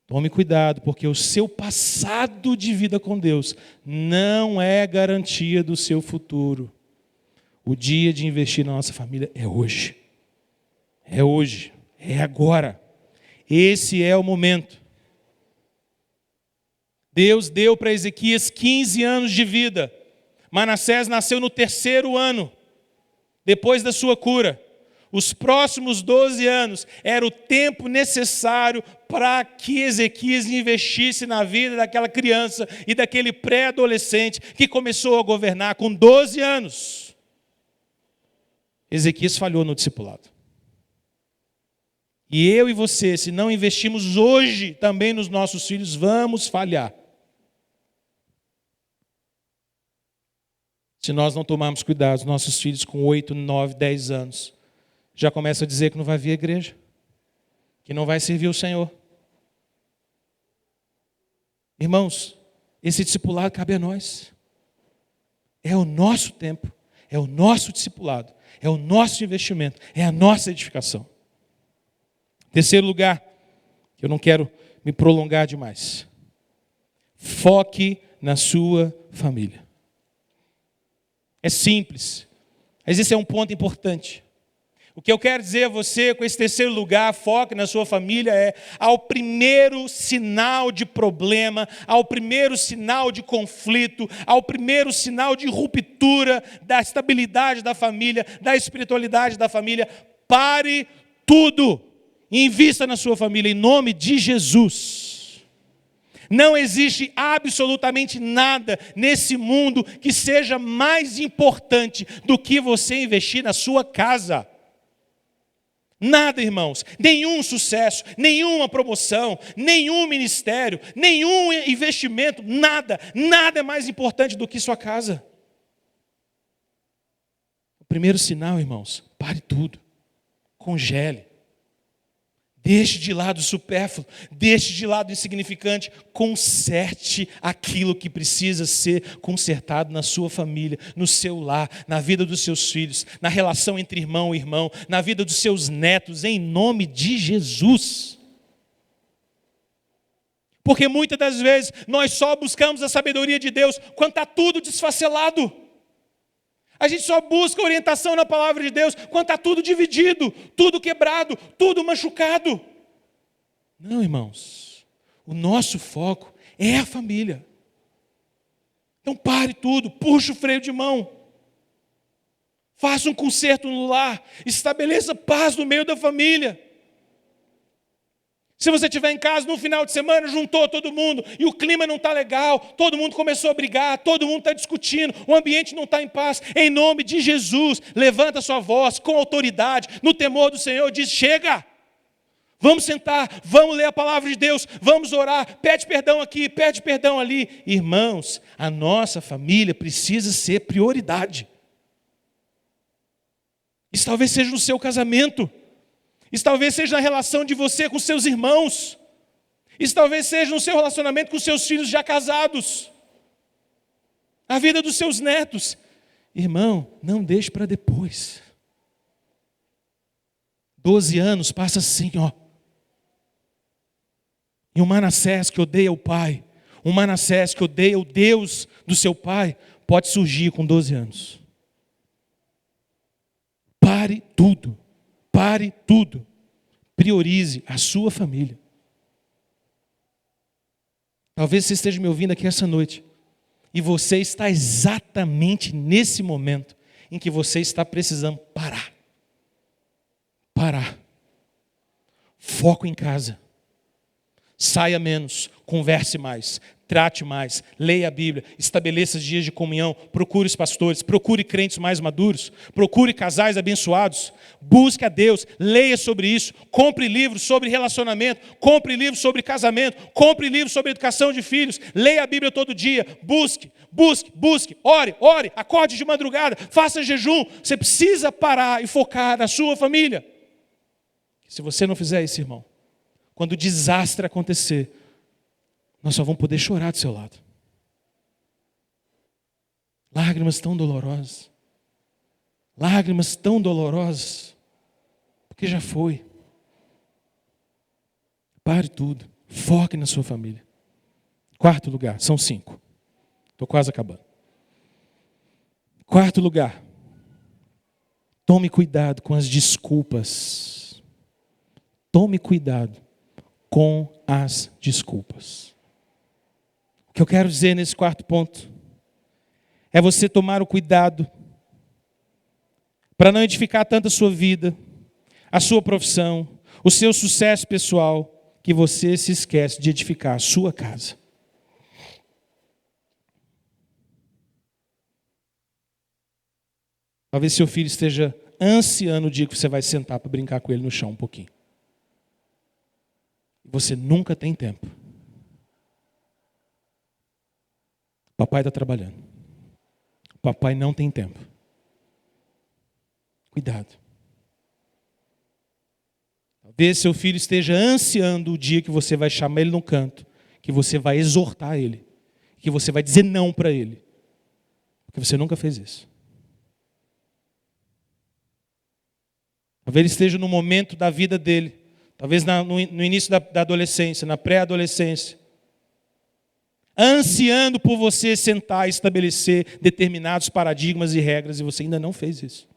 Tome cuidado, porque o seu passado de vida com Deus não é garantia do seu futuro. O dia de investir na nossa família é hoje. É hoje. É agora. Esse é o momento. Deus deu para Ezequias 15 anos de vida. Manassés nasceu no 3º ano, depois da sua cura. Os próximos 12 anos era o tempo necessário para que Ezequias investisse na vida daquela criança e daquele pré-adolescente que começou a governar com 12 anos. Ezequias falhou no discipulado. E eu e você, se não investirmos hoje também nos nossos filhos, vamos falhar. Se nós não tomarmos cuidado, os nossos filhos com 8, 9, 10 anos, já começam a dizer que não vai vir à igreja, que não vai servir o Senhor. Irmãos, esse discipulado cabe a nós. É o nosso tempo, é o nosso discipulado, é o nosso investimento, é a nossa edificação. Terceiro lugar, eu não quero me prolongar demais. Foque na sua família. É simples, mas esse é um ponto importante. O que eu quero dizer a você com esse terceiro lugar, foque na sua família, ao primeiro sinal de problema, ao primeiro sinal de conflito, ao primeiro sinal de ruptura da estabilidade da família, da espiritualidade da família, pare tudo e invista na sua família, em nome de Jesus. Não existe absolutamente nada nesse mundo que seja mais importante do que você investir na sua casa. Nada, irmãos, nenhum sucesso, nenhuma promoção, nenhum ministério, nenhum investimento, nada é mais importante do que sua casa. O primeiro sinal, irmãos, pare tudo, congele. Deixe de lado o supérfluo, deixe de lado o insignificante, conserte aquilo que precisa ser consertado na sua família, no seu lar, na vida dos seus filhos, na relação entre irmão e irmão, na vida dos seus netos, em nome de Jesus. Porque muitas das vezes nós só buscamos a sabedoria de Deus quando está tudo desfacelado. A gente só busca orientação na palavra de Deus quando está tudo dividido, tudo quebrado, tudo machucado. Não, irmãos. O nosso foco é a família. Então pare tudo, puxe o freio de mão. Faça um conserto no lar, estabeleça paz no meio da família. Se você estiver em casa no final de semana, juntou todo mundo e o clima não está legal, todo mundo começou a brigar, todo mundo está discutindo, o ambiente não está em paz, em nome de Jesus, levanta sua voz com autoridade, no temor do Senhor, diz: chega, vamos sentar, vamos ler a palavra de Deus, vamos orar, pede perdão aqui, pede perdão ali. Irmãos, a nossa família precisa ser prioridade. Isso talvez seja no seu casamento. Isso talvez seja na relação de você com seus irmãos. Isso talvez seja no seu relacionamento com seus filhos já casados. A vida dos seus netos. Irmão, não deixe para depois. 12 anos passa assim, ó. E um Manassés que odeia o pai, um Manassés que odeia o Deus do seu pai, pode surgir com 12 anos. Pare tudo. Pare tudo. Priorize a sua família. Talvez você esteja me ouvindo aqui essa noite e você está exatamente nesse momento em que você está precisando parar. Parar. Foco em casa. Saia menos, converse mais, trate mais, leia a Bíblia, estabeleça dias de comunhão, procure os pastores, procure crentes mais maduros, procure casais abençoados, busque a Deus, leia sobre isso, compre livros sobre relacionamento, compre livros sobre casamento, compre livros sobre educação de filhos, leia a Bíblia todo dia, busque, ore, acorde de madrugada, faça jejum. Você precisa parar e focar na sua família. Se você não fizer isso, irmão, quando o desastre acontecer, nós só vamos poder chorar do seu lado. Lágrimas tão dolorosas. Lágrimas tão dolorosas. Porque já foi. Pare tudo. Foque na sua família. Quarto lugar, são 5. Estou quase acabando. Quarto lugar. Tome cuidado com as desculpas. Tome cuidado com as desculpas. O que eu quero dizer nesse quarto ponto é você tomar o cuidado para não edificar tanto a sua vida, a sua profissão, o seu sucesso pessoal, que você se esquece de edificar a sua casa. Talvez seu filho esteja ansiando o dia que você vai sentar para brincar com ele no chão um pouquinho. Você nunca tem tempo. Papai está trabalhando. Papai não tem tempo. Cuidado. Talvez seu filho esteja ansiando o dia que você vai chamar ele no canto, que você vai exortar ele, que você vai dizer não para ele. Porque você nunca fez isso. Talvez ele esteja no momento da vida dele, talvez no início da adolescência, na pré-adolescência, ansiando por você sentar e estabelecer determinados paradigmas e regras, e você ainda não fez isso.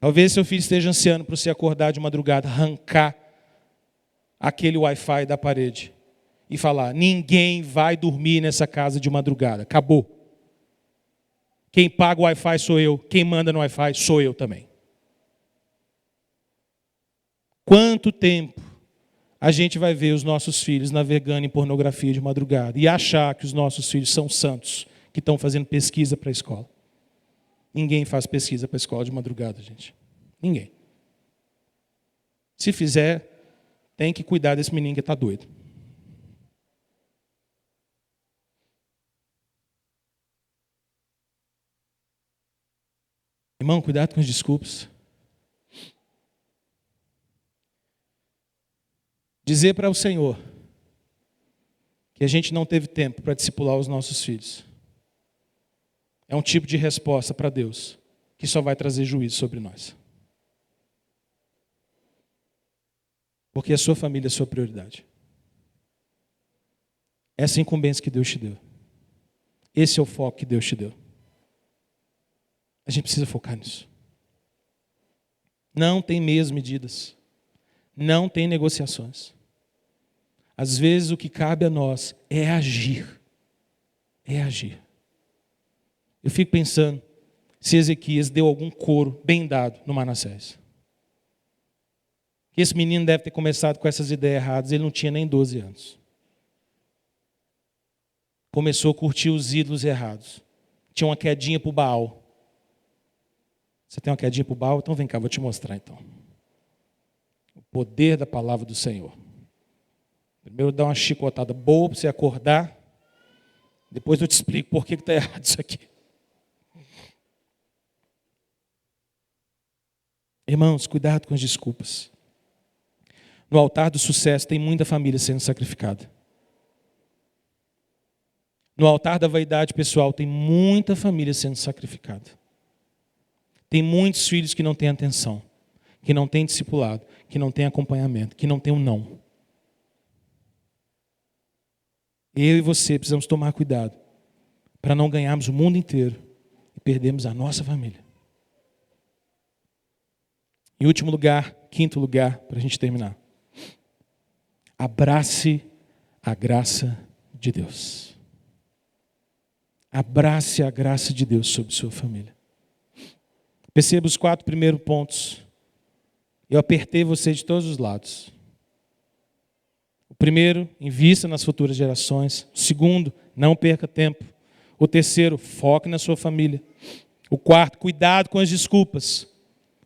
Talvez seu filho esteja ansiando para você acordar de madrugada, arrancar aquele Wi-Fi da parede e falar: ninguém vai dormir nessa casa de madrugada. Acabou. Quem paga o Wi-Fi sou eu. Quem manda no Wi-Fi sou eu também. Quanto tempo a gente vai ver os nossos filhos navegando em pornografia de madrugada e achar que os nossos filhos são santos, que estão fazendo pesquisa para a escola? Ninguém faz pesquisa para a escola de madrugada, gente. Ninguém. Se fizer, tem que cuidar desse menino que está doido. Irmão, cuidado com as desculpas. Dizer para o Senhor que a gente não teve tempo para discipular os nossos filhos é um tipo de resposta para Deus que só vai trazer juízo sobre nós. Porque a sua família é a sua prioridade. Essa é a incumbência que Deus te deu. Esse é o foco que Deus te deu. A gente precisa focar nisso. Não tem meias medidas. Não tem negociações. Às vezes o que cabe a nós é agir. É agir. Eu fico pensando se Ezequias deu algum couro bem dado no Manassés. Esse menino deve ter começado com essas ideias erradas, ele não tinha nem 12 anos. Começou a curtir os ídolos errados. Tinha uma quedinha para o Baal. Você tem uma quedinha para o Baal? Então vem cá, vou te mostrar então. O poder da palavra do Senhor. Primeiro dá uma chicotada boa para você acordar. Depois eu te explico por que está errado isso aqui. Irmãos, cuidado com as desculpas. No altar do sucesso tem muita família sendo sacrificada. No altar da vaidade pessoal tem muita família sendo sacrificada. Tem muitos filhos que não têm atenção, que não têm discipulado, que não têm acompanhamento, que não têm um não. Eu e você precisamos tomar cuidado para não ganharmos o mundo inteiro e perdermos a nossa família. Em último lugar, quinto lugar, para a gente terminar. Abrace a graça de Deus. Abrace a graça de Deus sobre sua família. Perceba os 4 primeiros pontos. Eu apertei você de todos os lados. O primeiro, invista nas futuras gerações. O segundo, não perca tempo. O terceiro, foque na sua família. O quarto, cuidado com as desculpas.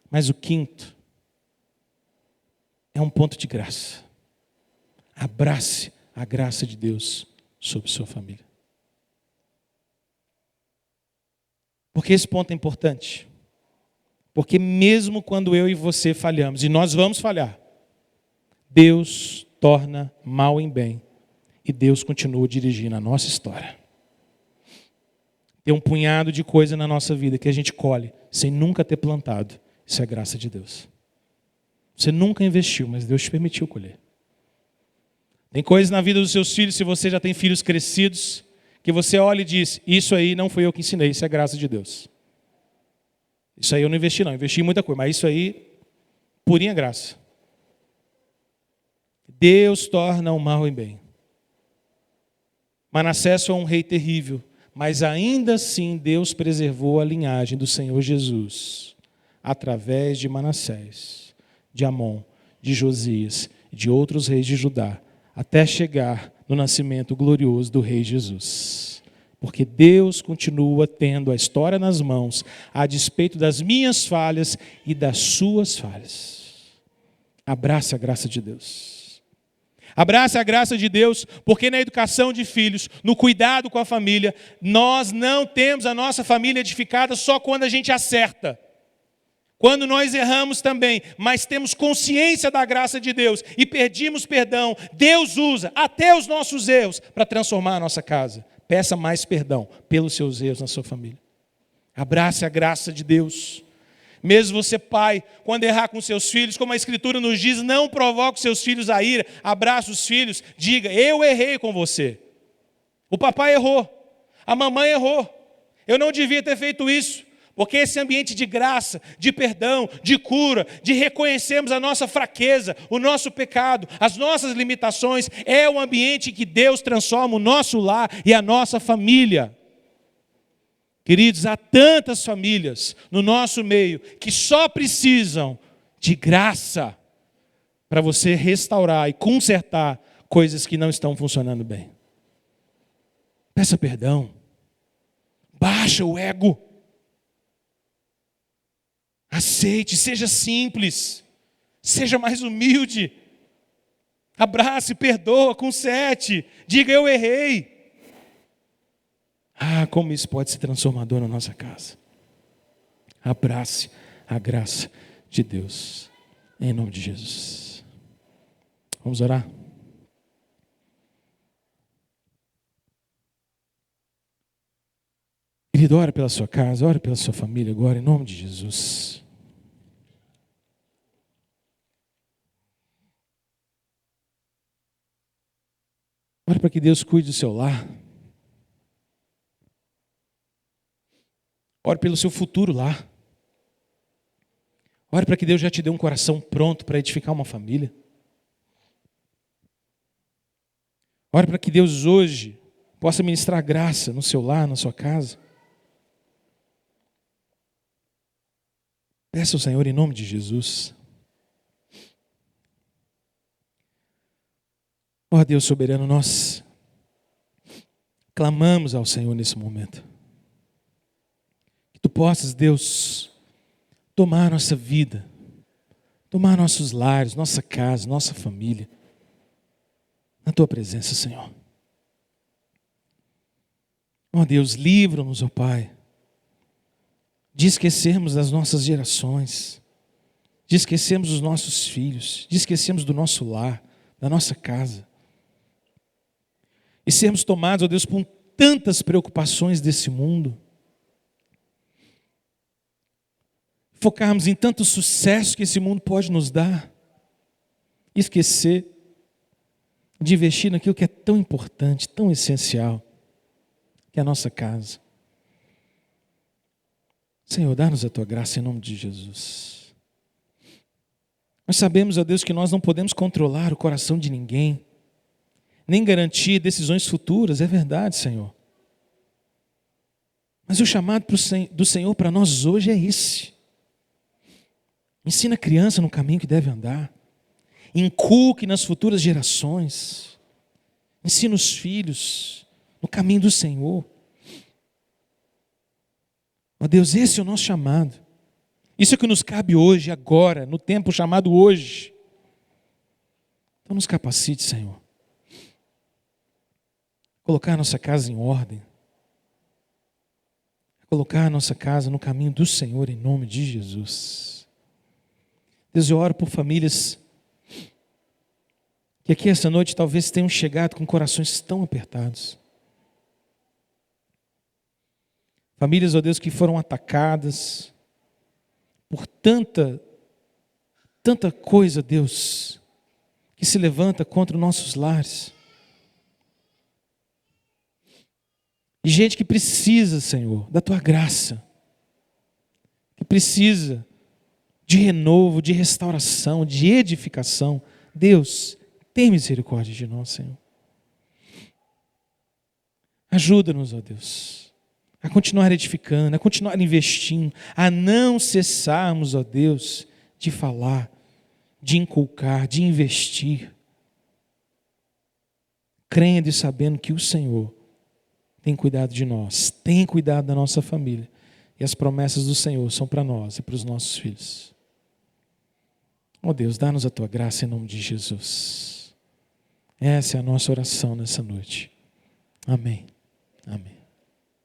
Mas o quinto é um ponto de graça. Abrace a graça de Deus sobre sua família. Por que esse ponto é importante? Porque mesmo quando eu e você falhamos, e nós vamos falhar, Deus torna mal em bem. E Deus continua dirigindo a nossa história. Tem um punhado de coisa na nossa vida que a gente colhe sem nunca ter plantado. Isso é graça de Deus. Você nunca investiu, mas Deus te permitiu colher. Tem coisas na vida dos seus filhos, se você já tem filhos crescidos, que você olha e diz: isso aí não fui eu que ensinei, isso é graça de Deus. Isso aí eu não investi não, investi em muita coisa, mas isso aí, purinha graça. Deus torna o mal em bem. Manassés foi um rei terrível, mas ainda assim Deus preservou a linhagem do Senhor Jesus, através de Manassés, de Amon, de Josias e de outros reis de Judá, até chegar no nascimento glorioso do rei Jesus. Porque Deus continua tendo a história nas mãos, a despeito das minhas falhas e das suas falhas. Abrace a graça de Deus. Abrace a graça de Deus, porque na educação de filhos, no cuidado com a família, nós não temos a nossa família edificada só quando a gente acerta. Quando nós erramos também, mas temos consciência da graça de Deus e pedimos perdão, Deus usa até os nossos erros para transformar a nossa casa. Peça mais perdão pelos seus erros na sua família. Abrace a graça de Deus. Mesmo você, pai, quando errar com seus filhos, como a Escritura nos diz, não provoque seus filhos a ira, abrace os filhos, diga: eu errei com você. O papai errou, a mamãe errou, eu não devia ter feito isso. Porque esse ambiente de graça, de perdão, de cura, de reconhecermos a nossa fraqueza, o nosso pecado, as nossas limitações, é o ambiente que Deus transforma o nosso lar e a nossa família. Queridos, há tantas famílias no nosso meio que só precisam de graça para você restaurar e consertar coisas que não estão funcionando bem. Peça perdão. Baixa o ego. Aceite, seja simples. Seja mais humilde. Abrace, perdoa, conserte. Diga, eu errei. Ah, como isso pode ser transformador na nossa casa. Abrace a graça de Deus. Em nome de Jesus. Vamos orar? Querido, ora pela sua casa, ora pela sua família agora, em nome de Jesus. Ora para que Deus cuide do seu lar. Ore pelo seu futuro lar. Ore para que Deus já te dê um coração pronto para edificar uma família. Ore para que Deus hoje possa ministrar graça no seu lar, na sua casa. Peça ao Senhor em nome de Jesus. Ó Deus soberano, nós clamamos ao Senhor nesse momento. Que Tu possas, Deus, tomar a nossa vida, tomar nossos lares, nossa casa, nossa família, na Tua presença, Senhor. Ó Deus, livra-nos, ó Pai, de esquecermos das nossas gerações, de esquecermos dos nossos filhos, de esquecermos do nosso lar, da nossa casa. E sermos tomados, ó Deus, por tantas preocupações desse mundo. Focarmos em tanto sucesso que esse mundo pode nos dar. E esquecer de investir naquilo que é tão importante, tão essencial, que é a nossa casa. Senhor, dá-nos a Tua graça em nome de Jesus. Nós sabemos, ó Deus, que nós não podemos controlar o coração de ninguém, nem garantir decisões futuras, é verdade, Senhor. Mas o chamado do Senhor para nós hoje é esse. Ensina a criança no caminho que deve andar. Inculque nas futuras gerações. Ensina os filhos no caminho do Senhor. Ó Deus, esse é o nosso chamado. Isso é que nos cabe hoje, agora, no tempo chamado hoje. Então nos capacite, Senhor. Colocar a nossa casa em ordem. Colocar a nossa casa no caminho do Senhor, em nome de Jesus. Deus, eu oro por famílias que aqui essa noite talvez tenham chegado com corações tão apertados. Famílias, ó Deus, que foram atacadas por tanta coisa, Deus, que se levanta contra os nossos lares. E gente que precisa, Senhor, da Tua graça, que precisa de renovo, de restauração, de edificação. Deus, tem misericórdia de nós, Senhor. Ajuda-nos, ó Deus, a continuar edificando, a continuar investindo, a não cessarmos, ó Deus, de falar, de inculcar, de investir, crendo e sabendo que o Senhor tem cuidado de nós, tem cuidado da nossa família, e as promessas do Senhor são para nós e para os nossos filhos. Ó Deus, dá-nos a Tua graça em nome de Jesus. Essa é a nossa oração nessa noite. Amém. Amém.